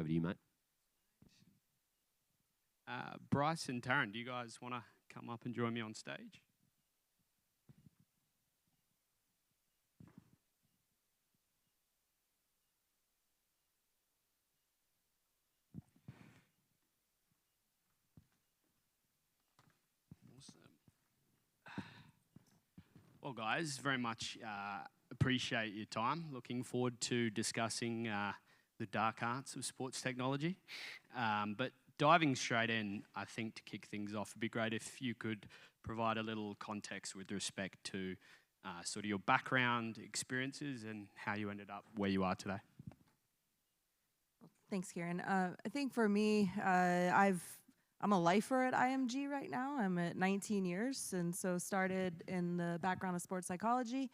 Over to you, mate. Bryce and Taryn, do you guys want to come up and join me on stage? Well, guys, very much appreciate your time. Looking forward to discussing the dark arts of sports technology. But diving straight in, I think to kick things off, it'd be great if you could provide a little context with respect to sort of your background, experiences, and how you ended up where you are today. Thanks, Kieran. I think for me, I'm a lifer at IMG right now. I'm at 19 years, and so started in the background of sports psychology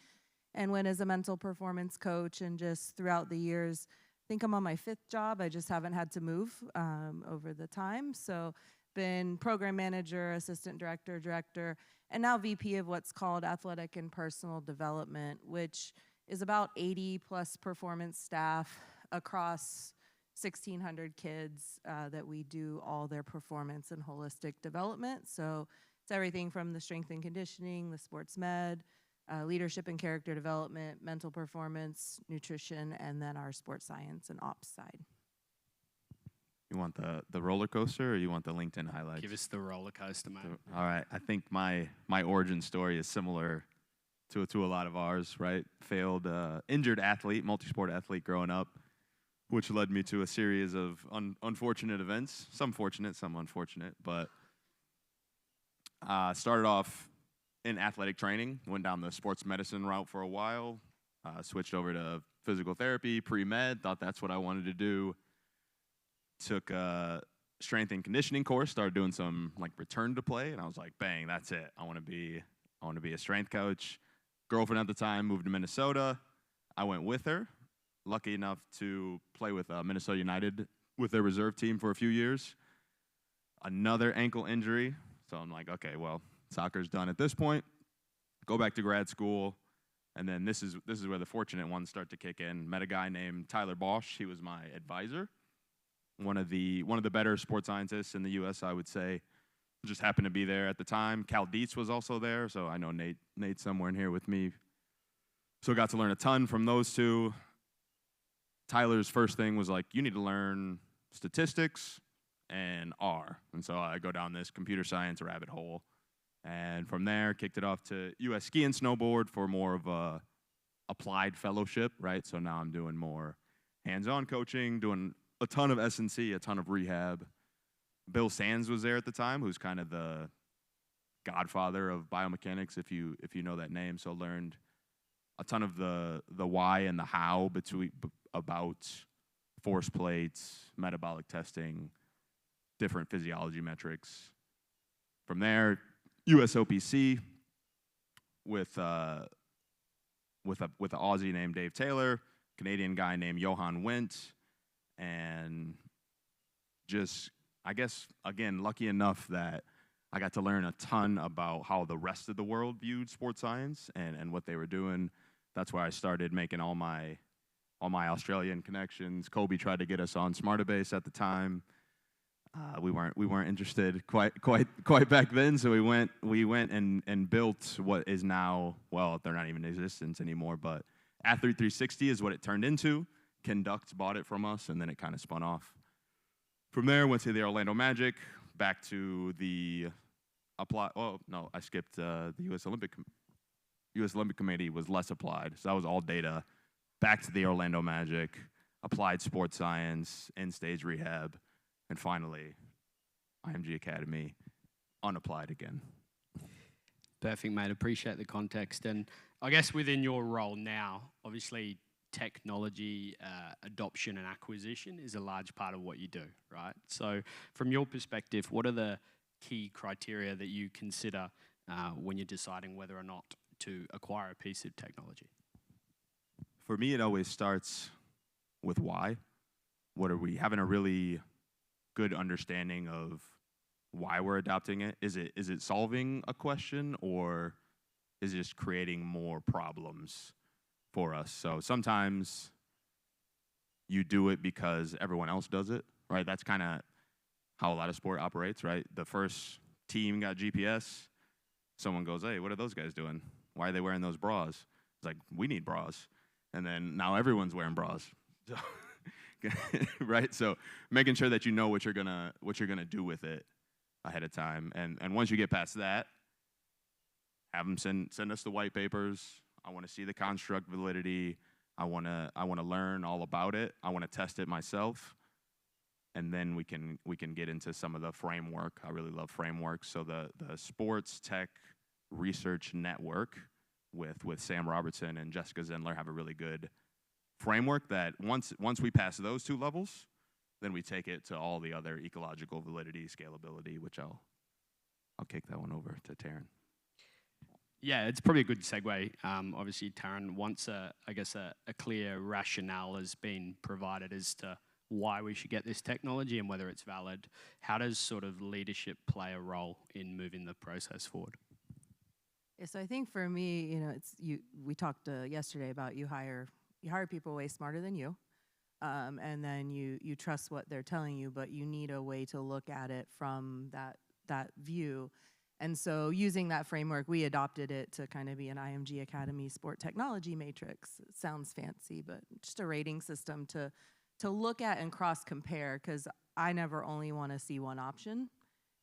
and went as a mental performance coach, and just throughout the years, I think I'm on my 5th job. I just haven't had to move over the time. So been program manager, assistant director, director, and now VP of what's called athletic and personal development, which is about 80 plus performance staff across 1,600 kids that we do all their performance and holistic development. So it's everything from the strength and conditioning, the sports med, leadership and character development, mental performance, nutrition, and then our sports science and ops side. You want the roller coaster, or you want the LinkedIn highlights? Give us the roller coaster, mate. All right. I think my origin story is similar to a lot of ours, right? Failed injured athlete, multi-sport athlete growing up, which led me to a series of unfortunate events, some fortunate, some unfortunate, but started off in athletic training, went down the sports medicine route for a while, switched over to physical therapy, pre-med, thought that's what I wanted to do. Took a strength and conditioning course, started doing some like return to play, and I was like, bang, that's it. I want to be a strength coach. Girlfriend at the time moved to Minnesota. I went with her. Lucky enough to play with Minnesota United with their reserve team for a few years. Another ankle injury. So I'm like, okay, well, soccer's done at this point. Go back to grad school. And then this is where the fortunate ones start to kick in. Met a guy named Tyler Bosch. He was my advisor. One of the better sports scientists in the US, I would say. Just happened to be there at the time. Cal Dietz was also there. So I know Nate's somewhere in here with me. So got to learn a ton from those two. Tyler's first thing was like, you need to learn statistics and R. And so I go down this computer science rabbit hole. And from there, kicked it off to US Ski and Snowboard for more of a applied fellowship, right? So now I'm doing more hands-on coaching, doing a ton of S&C, a ton of rehab. Bill Sands was there at the time, who's kind of the godfather of biomechanics, if you know that name. So learned a ton of the why and the how about force plates, metabolic testing, different physiology metrics. From there, USOPC with an Aussie named Dave Taylor, Canadian guy named Johan Wendt, and just, I guess, again, lucky enough that I got to learn a ton about how the rest of the world viewed sports science and what they were doing. That's where I started making all my Australian connections. Kobe tried to get us on Smartabase at the time. We weren't interested quite back then, so we went and built what is now, well, they're not even in existence anymore, but Athlete 360 is what it turned into. Conduct bought it from us, and then it kind of spun off. From there, went to the Orlando Magic, back to the I skipped the U.S. Olympic Committee was less applied, so that was all data. Back to the Orlando Magic, applied sports science, end-stage rehab, and finally, IMG Academy, unapplied again. Perfect, mate. Appreciate the context. And I guess within your role now, obviously technology adoption and acquisition is a large part of what you do, right? So from your perspective, what are the key criteria that you consider when you're deciding whether or not to acquire a piece of technology? For me, it always starts with why. What are we having a really good understanding of why we're adopting it? Is it solving a question, or is it just creating more problems for us? So sometimes you do it because everyone else does it, right? That's kind of how a lot of sport operates, right? The first team got GPS. Someone goes, hey, what are those guys doing? Why are they wearing those bras? It's like, we need bras. And then now everyone's wearing bras. So right? So making sure that you know what you're gonna do with it ahead of time. And once you get past that, have them send us the white papers. I want to see the construct validity. I want to learn all about it. I want to test it myself. And then we can get into some of the framework. I really love frameworks. So the Sports Tech Research Network with Sam Robertson and Jessica Zindler have a really good framework that once we pass those two levels, then we take it to all the other ecological validity, scalability, which I'll kick that one over to Taryn. Yeah, it's probably a good segue. Obviously, Taryn, once a clear rationale has been provided as to why we should get this technology and whether it's valid, how does sort of leadership play a role in moving the process forward? Yeah, so I think for me, we talked yesterday about you hire people way smarter than you, and then you trust what they're telling you, but you need a way to look at it from that view. And so using that framework, we adopted it to kind of be an IMG Academy sport technology matrix. It sounds fancy, but just a rating system to look at and cross-compare, because I never only want to see one option.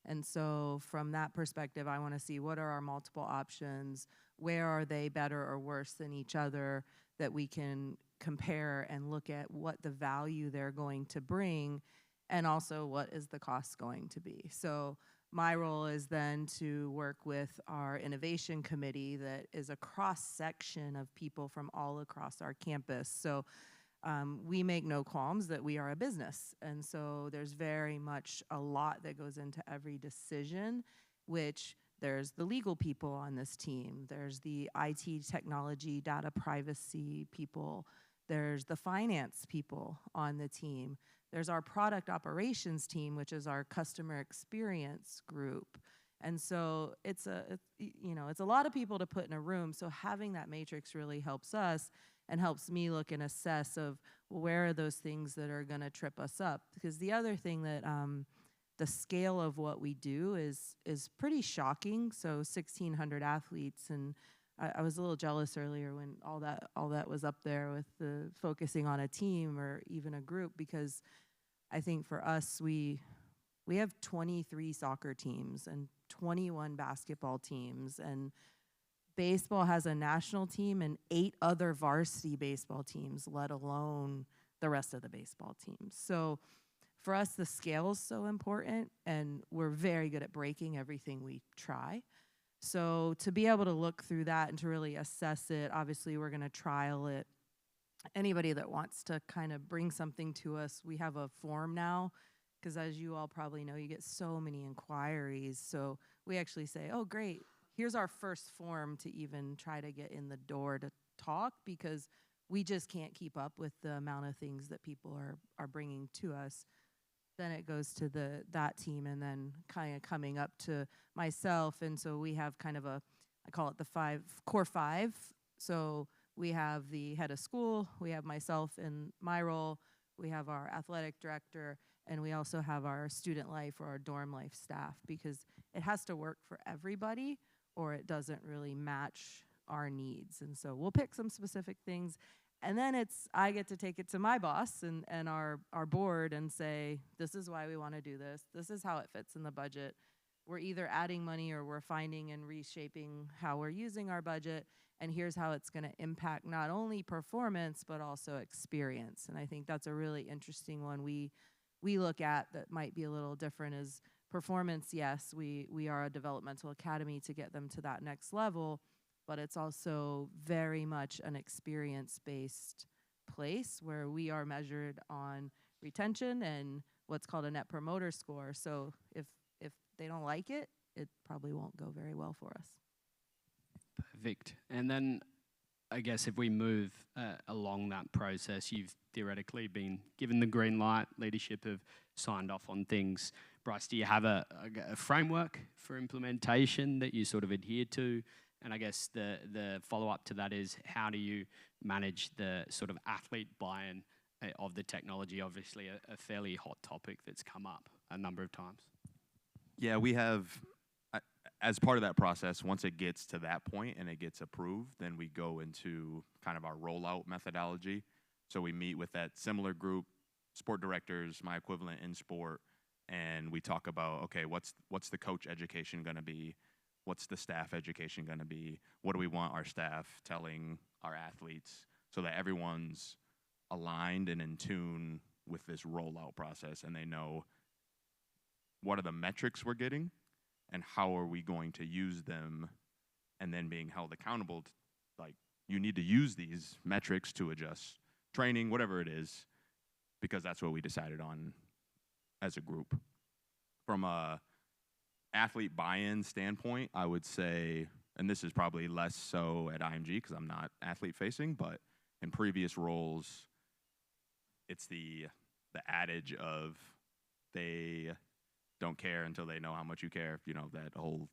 And so from that perspective, I want to see what are our multiple options, where are they better or worse than each other, that we can compare and look at what the value they're going to bring, and also what is the cost going to be. So my role is then to work with our innovation committee that is a cross-section of people from all across our campus. So we make no qualms that we are a business. And so there's very much a lot that goes into every decision, which there's the legal people on this team. There's the IT technology, data privacy people. There's the finance people on the team. There's our product operations team, which is our customer experience group. And so it's a lot of people to put in a room. So having that matrix really helps us and helps me look and assess of where are those things that are going to trip us up. Because the other thing that the scale of what we do is pretty shocking. So 1,600 athletes, and I was a little jealous earlier when all that was up there with the focusing on a team or even a group, because I think for us we have 23 soccer teams and 21 basketball teams, and baseball has a national team and 8 other varsity baseball teams, let alone the rest of the baseball teams. So for us, the scale is so important, and we're very good at breaking everything we try. So to be able to look through that and to really assess it, obviously we're going to trial it. Anybody that wants to kind of bring something to us, we have a form now, because as you all probably know, you get so many inquiries. So we actually say, oh, great, here's our first form to even try to get in the door to talk, because we just can't keep up with the amount of things that people are bringing to us. Then it goes to that team, and then kind of coming up to myself. And so we have kind of I call it the core five. So we have the head of school, we have myself in my role, we have our athletic director, and we also have our student life or our dorm life staff, because it has to work for everybody or it doesn't really match our needs. And so we'll pick some specific things. And then I get to take it to my boss and our board and say, this is why we want to do this. This is how it fits in the budget. We're either adding money or we're finding and reshaping how we're using our budget. And here's how it's going to impact not only performance, but also experience. And I think that's a really interesting one we look at that might be a little different is performance. Yes, we are a developmental academy to get them to that next level, but it's also very much an experience-based place where we are measured on retention and what's called a net promoter score. So if they don't like it, it probably won't go very well for us. Perfect. And then I guess if we move along that process, you've theoretically been given the green light, leadership have signed off on things. Bryce, do you have a framework for implementation that you sort of adhere to? And I guess the follow-up to that is, how do you manage the sort of athlete buy-in of the technology, obviously a fairly hot topic that's come up a number of times. Yeah, we have, as part of that process, once it gets to that point and it gets approved, then we go into kind of our rollout methodology. So we meet with that similar group, sport directors, my equivalent in sport, and we talk about, okay, what's the coach education going to be? What's the staff education going to be? What do we want our staff telling our athletes so that everyone's aligned and in tune with this rollout process, and they know what are the metrics we're getting and how are we going to use them, and then being held accountable to, like, you need to use these metrics to adjust training, whatever it is, because that's what we decided on as a group. From a athlete buy-in standpoint, I would say, and this is probably less so at IMG because I'm not athlete facing, but in previous roles, it's the adage of they don't care until they know how much you care, you know, that whole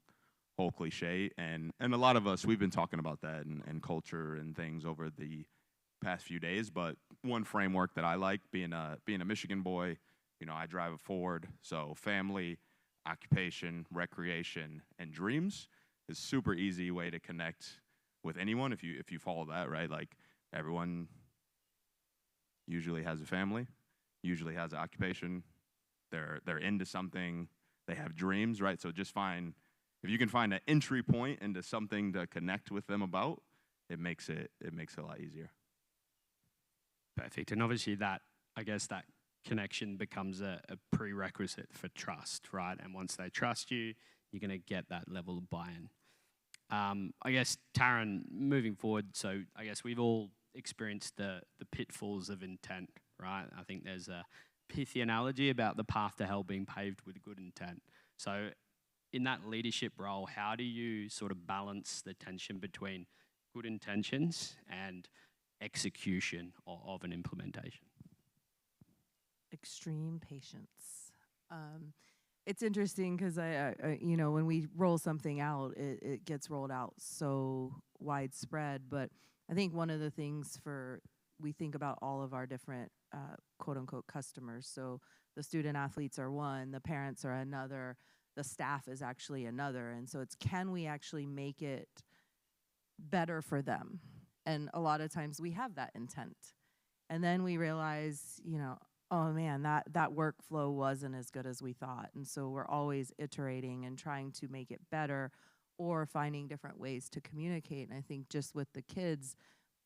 cliche. And a lot of us, we've been talking about that and culture and things over the past few days. But one framework that I like, being a Michigan boy, you know, I drive a Ford, so family, occupation, recreation, and dreams is super easy way to connect with anyone if you follow that, right? Like, everyone usually has a family, usually has an occupation, they're into something, they have dreams, right? So just if you can find an entry point into something to connect with them about, it makes it a lot easier. Perfect. And obviously that connection becomes a prerequisite for trust, right? And once they trust you, you're going to get that level of buy-in. I guess, Taryn, moving forward, so I guess we've all experienced the pitfalls of intent, right? I think there's a pithy analogy about the path to hell being paved with good intent. So in that leadership role, how do you sort of balance the tension between good intentions and execution of an implementation? Extreme patience. It's interesting because I you know, when we roll something out, it gets rolled out so widespread. But I think one of the things we think about all of our different quote unquote customers. So the student athletes are one, the parents are another, the staff is actually another. And so it's, can we actually make it better for them? And a lot of times we have that intent. And then we realize, you know, oh man, that workflow wasn't as good as we thought. And so we're always iterating and trying to make it better or finding different ways to communicate. And I think just with the kids,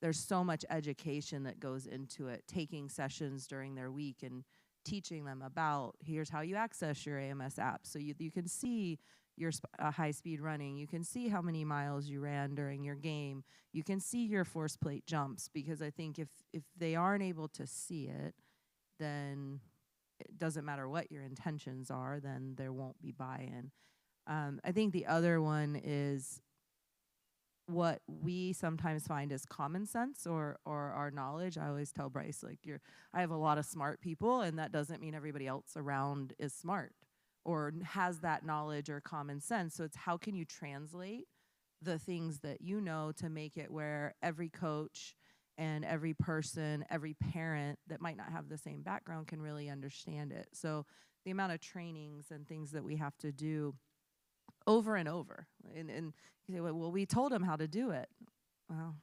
there's so much education that goes into it, taking sessions during their week and teaching them about, here's how you access your AMS app. So you can see your high-speed running. You can see how many miles you ran during your game. You can see your force plate jumps, because I think if they aren't able to see it, then it doesn't matter what your intentions are, then there won't be buy-in. I think the other one is what we sometimes find is common sense or our knowledge. I always tell Bryce, like, I have a lot of smart people, and that doesn't mean everybody else around is smart or has that knowledge or common sense. So it's how can you translate the things that you know to make it where every coach and every person, every parent that might not have the same background can really understand it. So the amount of trainings and things that we have to do over and over. And you say, well, we told them how to do it. Well,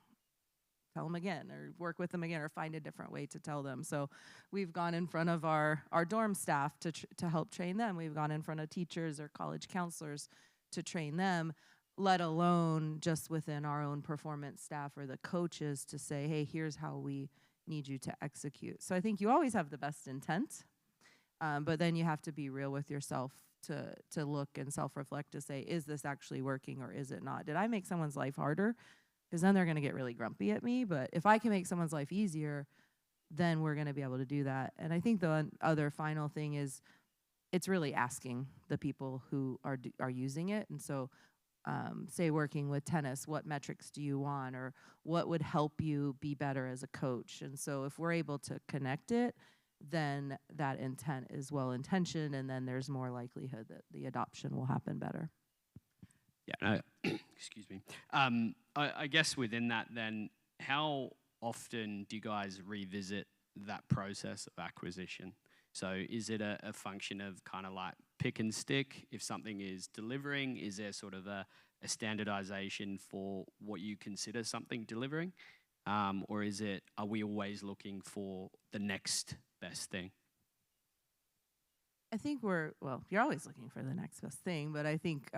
tell them again, or work with them again, or find a different way to tell them. So we've gone in front of our dorm staff to help train them. We've gone in front of teachers or college counselors to train them, let alone just within our own performance staff or the coaches to say, hey, here's how we need you to execute. So I think you always have the best intent, but then you have to be real with yourself to look and self-reflect to say, is this actually working or is it not? Did I make someone's life harder? Because then they're going to get really grumpy at me. But if I can make someone's life easier, then we're going to be able to do that. And I think the other final thing is it's really asking the people who are using it. And so say working with tennis, what metrics do you want, or what would help you be better as a coach? And so if we're able to connect it, then that intent is well-intentioned, and then there's more likelihood that the adoption will happen better. Yeah, no, excuse me. I guess within that then, how often do you guys revisit that process of acquisition? So is it a function of kind of like pick and stick? If something is delivering, is there sort of a standardization for what you consider something delivering? Or are we always looking for the next best thing? I think you're always looking for the next best thing, but I think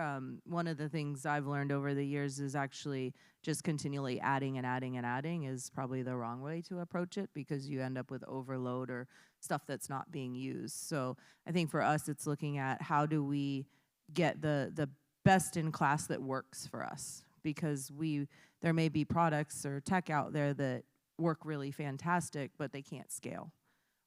one of the things I've learned over the years is actually just continually adding and adding and adding is probably the wrong way to approach it, because you end up with overload or stuff that's not being used. So I think for us, it's looking at how do we get the best in class that works for us, because there may be products or tech out there that work really fantastic, but they can't scale,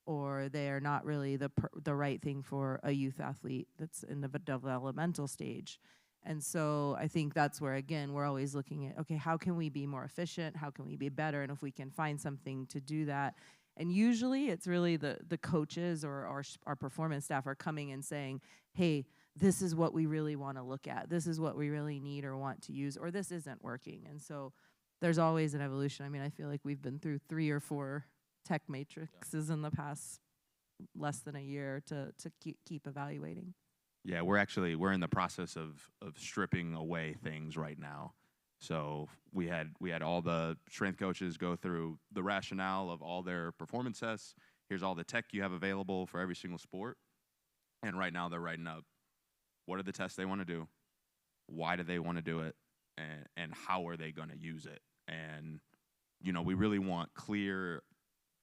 or they are not really the right thing for a youth athlete that's in the developmental stage. And so I think that's where, again, we're always looking at, okay, how can we be more efficient? How can we be better? And if we can find something to do that. And usually it's really the coaches or our performance staff are coming and saying, hey, this is what we really want to look at. This is what we really need or want to use, or this isn't working. And so there's always an evolution. I mean, I feel like we've been through 3 or 4 tech matrices in the past less than a year to keep evaluating. Yeah, we're in the process of stripping away things right now. So we had all the strength coaches go through the rationale of all their performance tests. Here's all the tech you have available for every single sport. And right now they're writing up what are the tests they want to do, why do they want to do it, and how are they going to use it. And we really want clear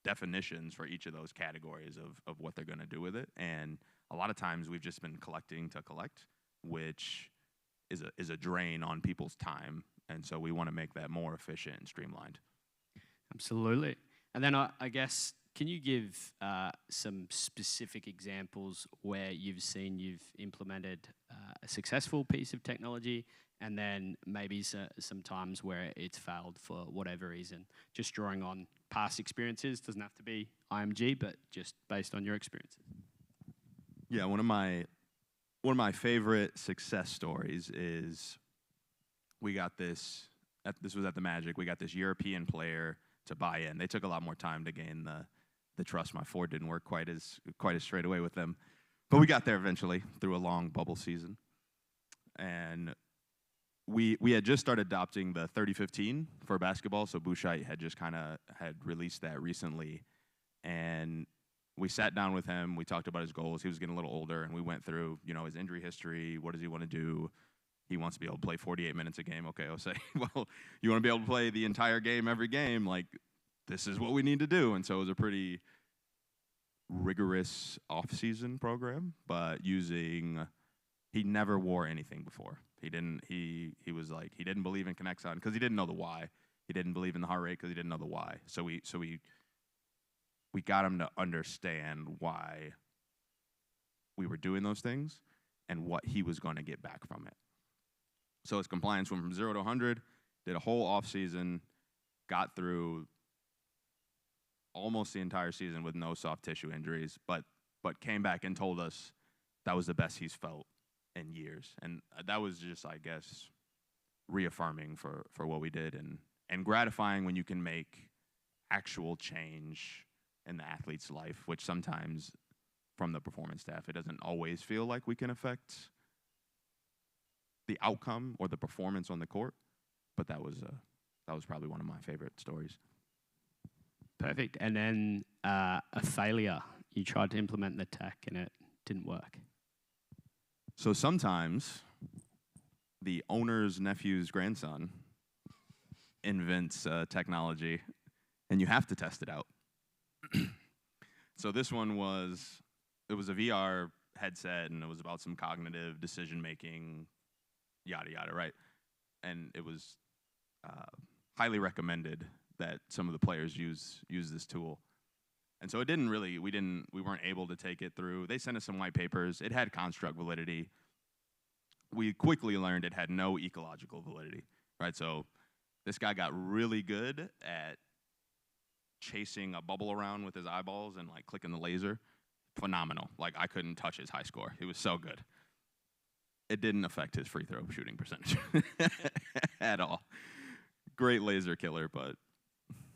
definitions for each of those categories of what they're going to do with it. And a lot of times we've just been collecting to collect, which is a drain on people's time. And so we want to make that more efficient and streamlined. Absolutely. And then I guess, can you give some specific examples where you've implemented a successful piece of technology, and then maybe some times where it's failed for whatever reason? Just drawing on past experiences, doesn't have to be IMG, but just based on your experiences. Yeah, one of my favorite success stories is we got this. This was at the Magic. We got this European player to buy in. They took a lot more time to gain the trust. My Ford didn't work quite as straight away with them, but we got there eventually through a long bubble season. And we had just started adopting the 30-15 for basketball, so Bouchite had just had released that recently. And we sat down with him, we talked about his goals. He was getting a little older, and we went through, his injury history. What does he want to do? He wants to be able to play 48 minutes a game. Okay, I'll say, well, you want to be able to play the entire game every game? Like, this is what we need to do. And so it was a pretty rigorous off-season program, but he never wore anything before. He was like, he didn't believe in Connexon because he didn't know the why. He didn't believe in the heart rate because he didn't know the why. So we got him to understand why we were doing those things and what he was going to get back from it. So his compliance went from 0 to 100, did a whole off season, got through almost the entire season with no soft tissue injuries, but came back and told us that was the best he's felt in years. And that was just, I guess, reaffirming for what we did, and gratifying when you can make actual change in the athlete's life, which sometimes from the performance staff, it doesn't always feel like we can affect the outcome or the performance on the court. But that was probably one of my favorite stories. Perfect. And then a failure. You tried to implement the tech and it didn't work. So sometimes the owner's nephew's grandson invents technology, and you have to test it out. So this one was a VR headset, and it was about some cognitive decision-making, yada, yada, right? And it was highly recommended that some of the players use this tool. And so it didn't really, we weren't able to take it through. They sent us some white papers. It had construct validity. We quickly learned it had no ecological validity, right? So this guy got really good at chasing a bubble around with his eyeballs and like clicking the laser. Phenomenal. Like, I couldn't touch his high score. He was so good. It didn't affect his free throw shooting percentage at all. Great laser killer, but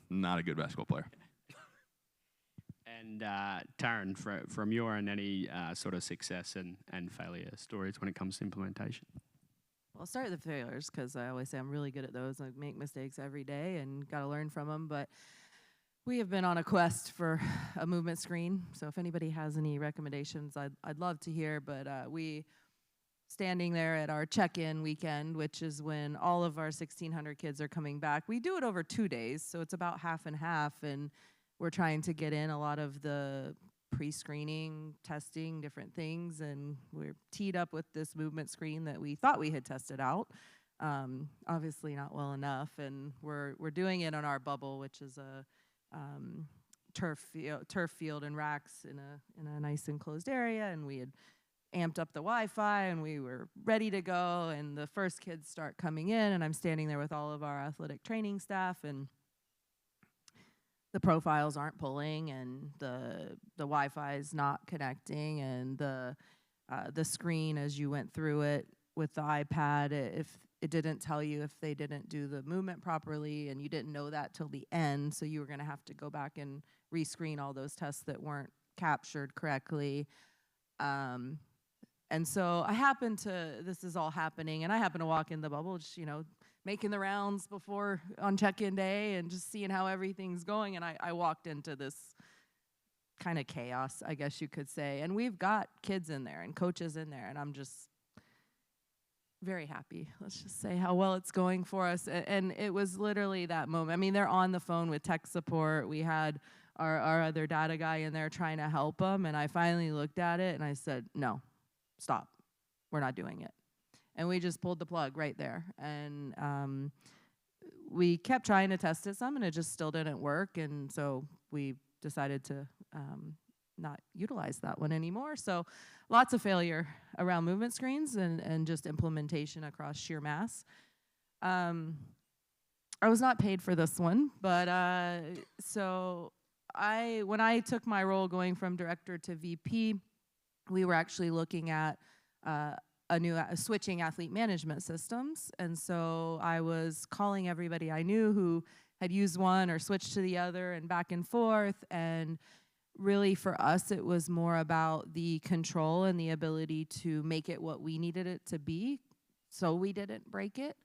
not a good basketball player. And Taryn, from your end, any sort of success and failure stories when it comes to implementation? Well, I'll start with the failures because I always say I'm really good at those. I make mistakes every day and got to learn from them. But we have been on a quest for a movement screen. So if anybody has any recommendations, I'd love to hear. But we standing there at our check-in weekend, which is when all of our 1,600 kids are coming back. We do it over 2 days, so it's about half and half. And we're trying to get in a lot of the pre-screening, testing, different things, and we're teed up with this movement screen that we thought we had tested out. Obviously not well enough, and we're doing it on our bubble, which is a turf field and racks in a nice enclosed area, and we had amped up the Wi-Fi, and we were ready to go, and the first kids start coming in, and I'm standing there with all of our athletic training staff, and the profiles aren't pulling, and the Wi-Fi is not connecting, and the screen as you went through it with the iPad, if it didn't tell you if they didn't do the movement properly, and you didn't know that till the end, so you were going to have to go back and rescreen all those tests that weren't captured correctly. And so this is all happening, and I happen to walk in the bubble, just, making the rounds before on check-in day and just seeing how everything's going. And I walked into this kind of chaos, I guess you could say. And we've got kids in there and coaches in there, and I'm just very happy. Let's just say how well it's going for us. And it was literally that moment. I mean, they're on the phone with tech support. We had our other data guy in there trying to help them. And I finally looked at it and I said, no, stop. We're not doing it. And we just pulled the plug right there. And we kept trying to test it some, and it just still didn't work. And so we decided to not utilize that one anymore. So lots of failure around movement screens and just implementation across sheer mass. I was not paid for this one, but so when I took my role going from director to VP, we were actually looking at switching athlete management systems. And so I was calling everybody I knew who had used one or switched to the other and back and forth. And really for us, it was more about the control and the ability to make it what we needed it to be so we didn't break it.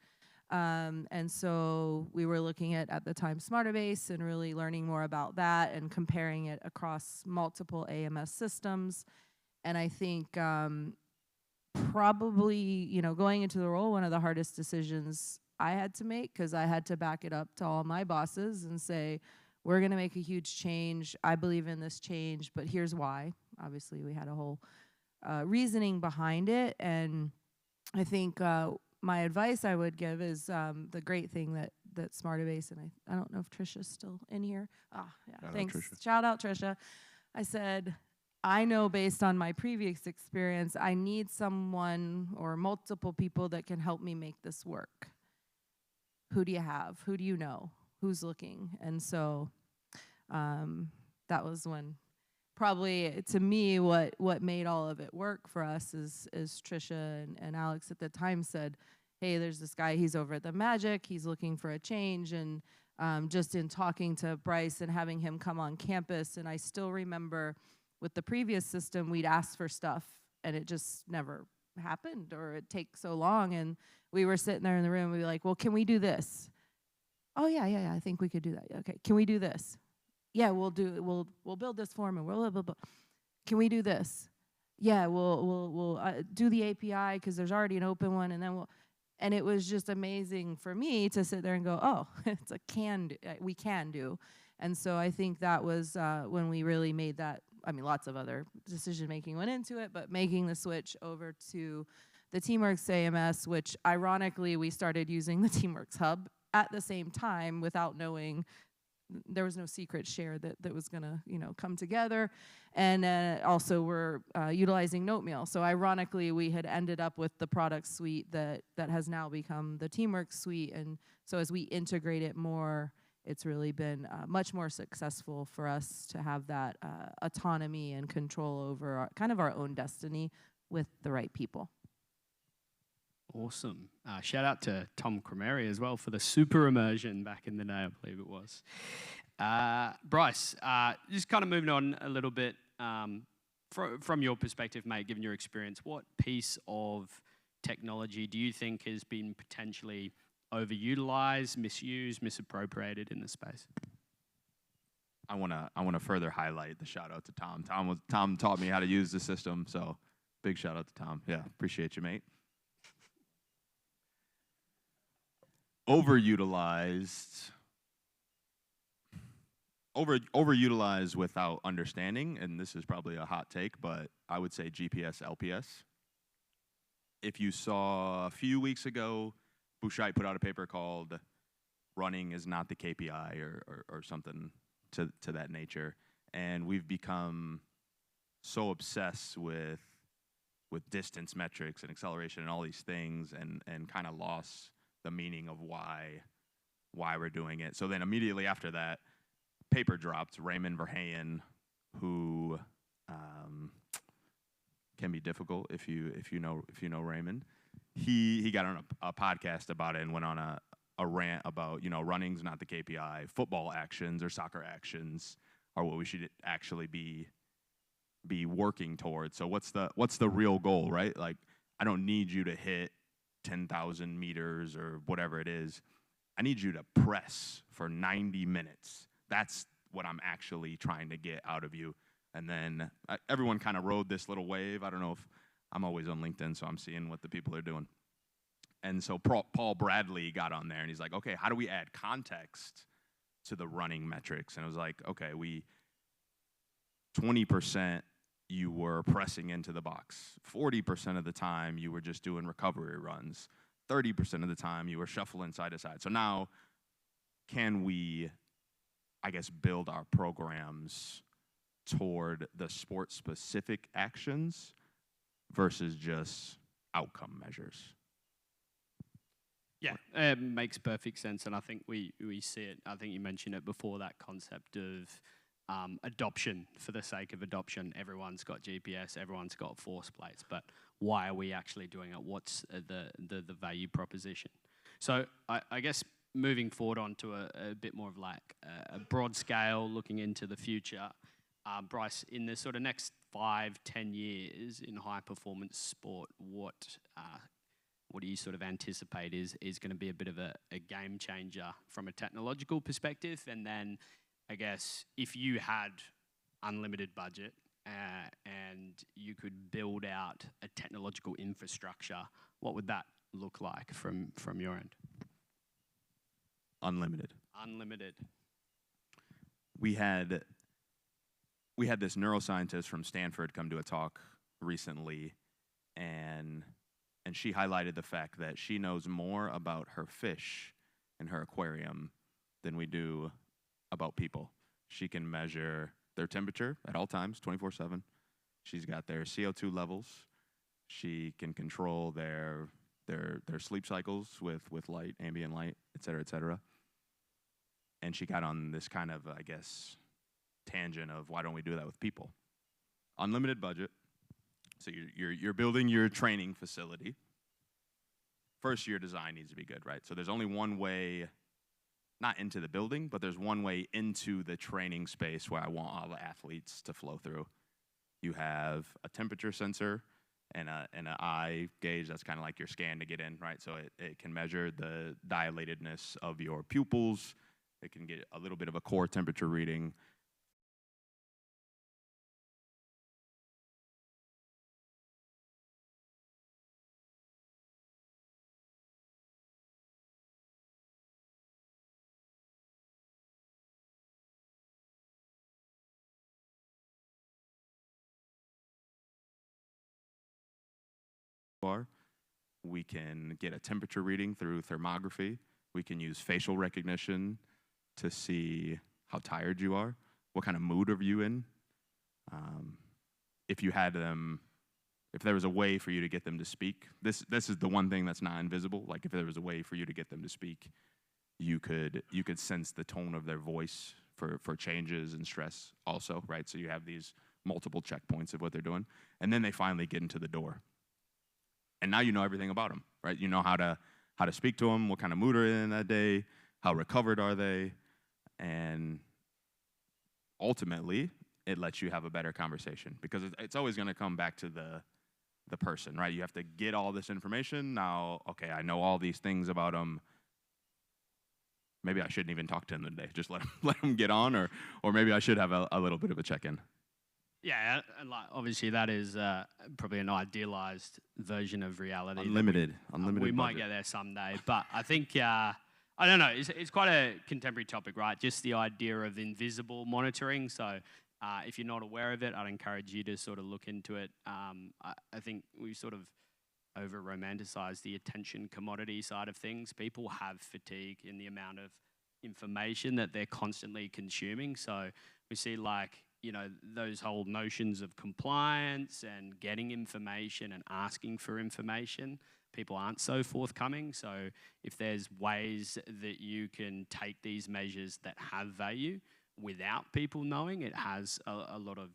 And so we were looking at the time, SmarterBase, and really learning more about that and comparing it across multiple AMS systems. And I think probably, going into the role, one of the hardest decisions I had to make, because I had to back it up to all my bosses and say, we're going to make a huge change. I believe in this change, but here's why. Obviously, we had a whole reasoning behind it. And I think my advice I would give is the great thing that SmarterBase, and I don't know if Trisha's still in here. Yeah, thanks. Shout out, Trisha. I said, I know based on my previous experience, I need someone or multiple people that can help me make this work. Who do you have? Who do you know? Who's looking? And so that was when probably, to me, what made all of it work for us is Trisha and Alex at the time said, hey, there's this guy, he's over at the Magic, he's looking for a change. And just in talking to Bryce and having him come on campus, and I still remember with the previous system, we'd ask for stuff, and it just never happened, or it'd take so long. And we were sitting there in the room, we'd be like, well, can we do this? Oh, yeah, I think we could do that. Okay, can we do this? Yeah, we'll build this form, and we'll blah, blah, blah. Can we do this? Yeah, we'll do the API, because there's already an open one, and then and it was just amazing for me to sit there and go, oh, it's a we can do. And so I think that was when we really made that. I mean, lots of other decision-making went into it, but making the switch over to the Teamworks AMS, which ironically we started using the Teamworks Hub at the same time without knowing. There was no secret share that was going to, come together. And also we're utilizing Notemeal. So ironically, we had ended up with the product suite that has now become the Teamworks suite. And so as we integrate it more, it's really been much more successful for us to have that autonomy and control over kind of our own destiny with the right people. Awesome. Shout out to Tom Cremeri as well for the super immersion back in the day, I believe it was. Bryce, just kind of moving on a little bit from your perspective, mate, given your experience, what piece of technology do you think has been potentially overutilized, misused, misappropriated in the space? I want to further highlight the shout out to Tom. Tom taught me how to use the system, so big shout out to Tom. Yeah, appreciate you, mate. Overutilized without understanding, and this is probably a hot take, but I would say GPS, LPS. If you saw a few weeks ago, Bouchait put out a paper called "Running is Not the KPI" or something to that nature, and we've become so obsessed with distance metrics and acceleration and all these things, and kind of lost the meaning of why we're doing it. So then immediately after that, paper dropped. Raymond Verheyen, who can be difficult if you know Raymond. He got on a podcast about it and went on a rant about, running's not the KPI. Football actions or soccer actions are what we should actually be working towards. So what's the real goal, right? Like, I don't need you to hit 10,000 meters or whatever it is. I need you to press for 90 minutes. That's what I'm actually trying to get out of you. And then everyone kind of rode this little wave. I don't know if I'm always on LinkedIn, so I'm seeing what the people are doing. And so Paul Bradley got on there, and he's like, okay, how do we add context to the running metrics? And it was like, okay, 20% you were pressing into the box. 40% of the time you were just doing recovery runs. 30% of the time you were shuffling side to side. So now, can we, I guess, build our programs toward the sport-specific actions versus just outcome measures? Yeah, it makes perfect sense, and I think we see it. I think you mentioned it before, that concept of adoption for the sake of adoption. Everyone's got GPS, everyone's got force plates, but why are we actually doing it? What's the value proposition? So I guess moving forward onto a bit more of like a broad scale, looking into the future, Bryce, in the sort of next 5-10 years in high performance sport, what do you sort of anticipate is going to be a bit of a game changer from a technological perspective? And then I guess if you had unlimited budget and you could build out a technological infrastructure, what would that look like from your end? Unlimited. Unlimited. We had this neuroscientist from Stanford come to a talk recently, and she highlighted the fact that she knows more about her fish in her aquarium than we do about people. She can measure their temperature at all times, 24/7. She's got their CO2 levels. She can control their sleep cycles with light, ambient light, et cetera, et cetera. And she got on this kind of, I guess, tangent of why don't we do that with people? Unlimited budget. So you're building your training facility. First, your design needs to be good, right? So there's only one way, not into the building, but there's one way into the training space where I want all the athletes to flow through. You have a temperature sensor and an eye gauge. That's kind of like your scan to get in, right? So it can measure the dilatedness of your pupils. It can get a little bit of a core temperature reading. We can get a temperature reading through thermography. We can use facial recognition to see how tired you are. What kind of mood are you in? If there was a way for you to get them to speak, this is the one thing that's not invisible. Like, if there was a way for you to get them to speak, you could sense the tone of their voice for changes and stress also, right? So you have these multiple checkpoints of what they're doing, and then they finally get into the door. And now you know everything about them, right? You know how to speak to them, what kind of mood are they in that day, how recovered are they, and ultimately, it lets you have a better conversation because it's always going to come back to the person, right? You have to get all this information. Now, okay, I know all these things about them. Maybe I shouldn't even talk to him today. Just let him get on, or maybe I should have a little bit of a check-in. Yeah, and like obviously that is probably an idealized version of reality. Unlimited We might budget. get there someday, but I think I don't know. It's quite a contemporary topic, right? Just the idea of invisible monitoring. So if you're not aware of it, I'd encourage you to sort of look into it. I think we sort of over romanticize the attention commodity side of things. People have fatigue in the amount of information that they're constantly consuming. So we see like, you know, those whole notions of compliance and getting information and asking for information. People aren't so forthcoming. So if there's ways that you can take these measures that have value without people knowing, it has a lot of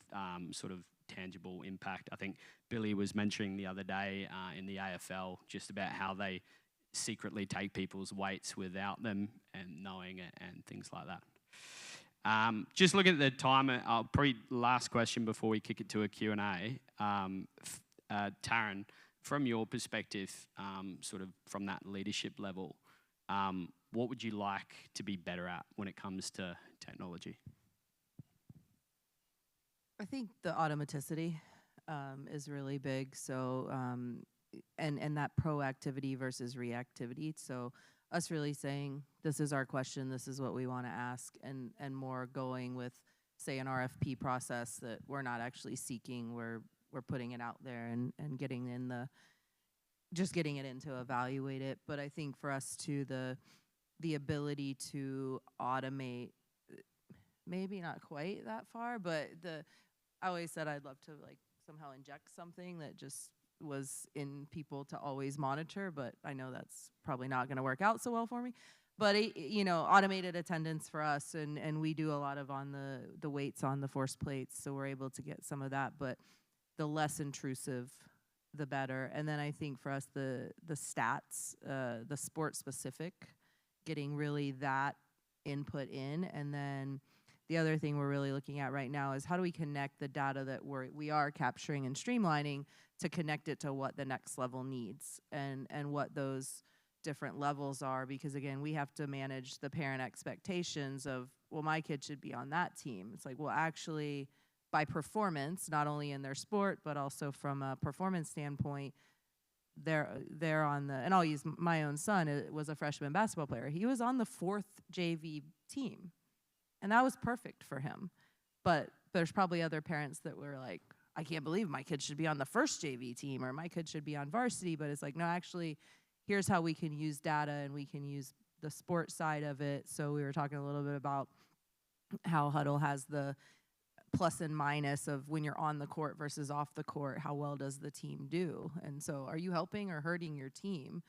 sort of tangible impact. I think Billy was mentioning the other day in the AFL just about how they secretly take people's weights without them and knowing it and things like that. Just looking at the time, probably last question before we kick it to a Q&A. Taryn, from your perspective, sort of from that leadership level, what would you like to be better at when it comes to technology? I think the automaticity is really big. So, and that proactivity versus reactivity. So us really saying, this is our question, this is what we want to ask, and more going with, say, an RFP process that we're not actually seeking, we're putting it out there and getting in just getting it in to evaluate it. But I think for us too, the ability to automate, maybe not quite that far, but I always said I'd love to like somehow inject something that just was in people to always monitor, but I know that's probably not going to work out so well for me. But automated attendance for us, and we do a lot of on the weights on the force plates, so we're able to get some of that. But the less intrusive, the better. And then I think for us, the stats, the sport specific, getting really that input in, and then the other thing we're really looking at right now is how do we connect the data that we are capturing and streamlining to connect it to what the next level needs and what those different levels are. Because again, we have to manage the parent expectations of, well, my kid should be on that team. It's like, well, actually by performance, not only in their sport, but also from a performance standpoint, they're on the, and I'll use my own son, was a freshman basketball player. He was on the 4th JV team. And that was perfect for him. But there's probably other parents that were like, I can't believe my kid should be on the 1st JV team, or my kid should be on varsity. But it's like, no, actually, here's how we can use data and we can use the sport side of it. So we were talking a little bit about how Huddle has the plus and minus of when you're on the court versus off the court, how well does the team do? And so are you helping or hurting your team?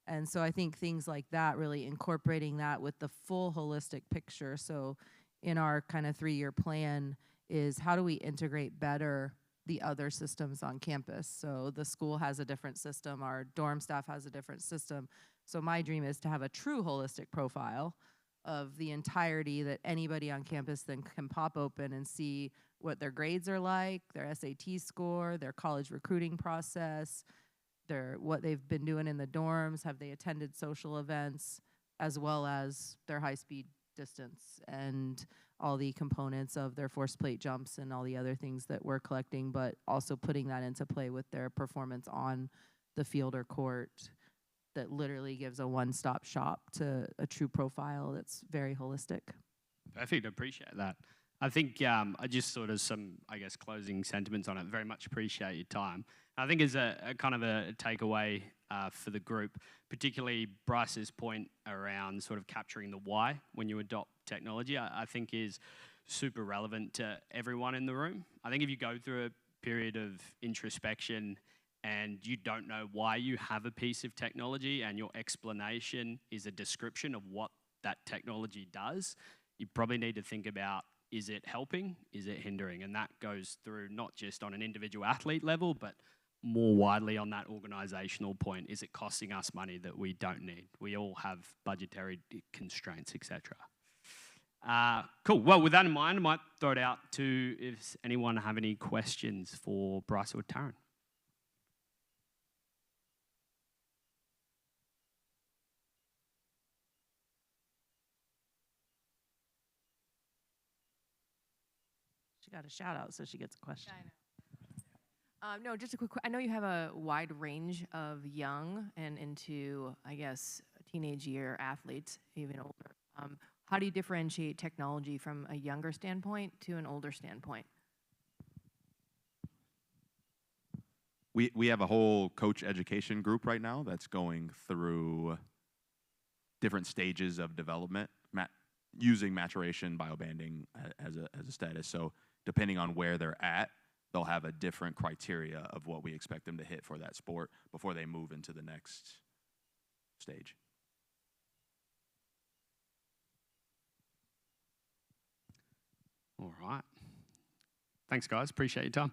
And so I think things like that, really incorporating that with the full holistic picture. So in our kind of 3-year plan is how do we integrate better the other systems on campus? So the school has a different system, our dorm staff has a different system. So my dream is to have a true holistic profile of the entirety that anybody on campus then can pop open and see what their grades are like, their SAT score, their college recruiting process, what they've been doing in the dorms, have they attended social events, as well as their high-speed distance and all the components of their force plate jumps and all the other things that we're collecting, but also putting that into play with their performance on the field or court that literally gives a one-stop shop to a true profile that's very holistic. Perfect, appreciate that. I think I just sort of some, I guess, closing sentiments on it. Very much appreciate your time. I think as a kind of a takeaway for the group, particularly Bryce's point around sort of capturing the why when you adopt technology, I think is super relevant to everyone in the room. I think if you go through a period of introspection and you don't know why you have a piece of technology and your explanation is a description of what that technology does, you probably need to think about, is it helping? Is it hindering? And that goes through not just on an individual athlete level, but more widely on that organizational point. Is it costing us money that we don't need? We all have budgetary constraints, etc. Cool. Well, with that in mind, I might throw it out to if anyone have any questions for Bryce or Taryn. She got a shout out, so she gets a question. Yeah, I know. No, just a quick. I know you have a wide range of young and into, I guess, teenage year athletes, even older. How do you differentiate technology from a younger standpoint to an older standpoint? We have a whole coach education group right now that's going through different stages of development, using maturation biobanding as a status. So depending on where they're at, they'll have a different criteria of what we expect them to hit for that sport before they move into the next stage. All right. Thanks, guys. Appreciate your time.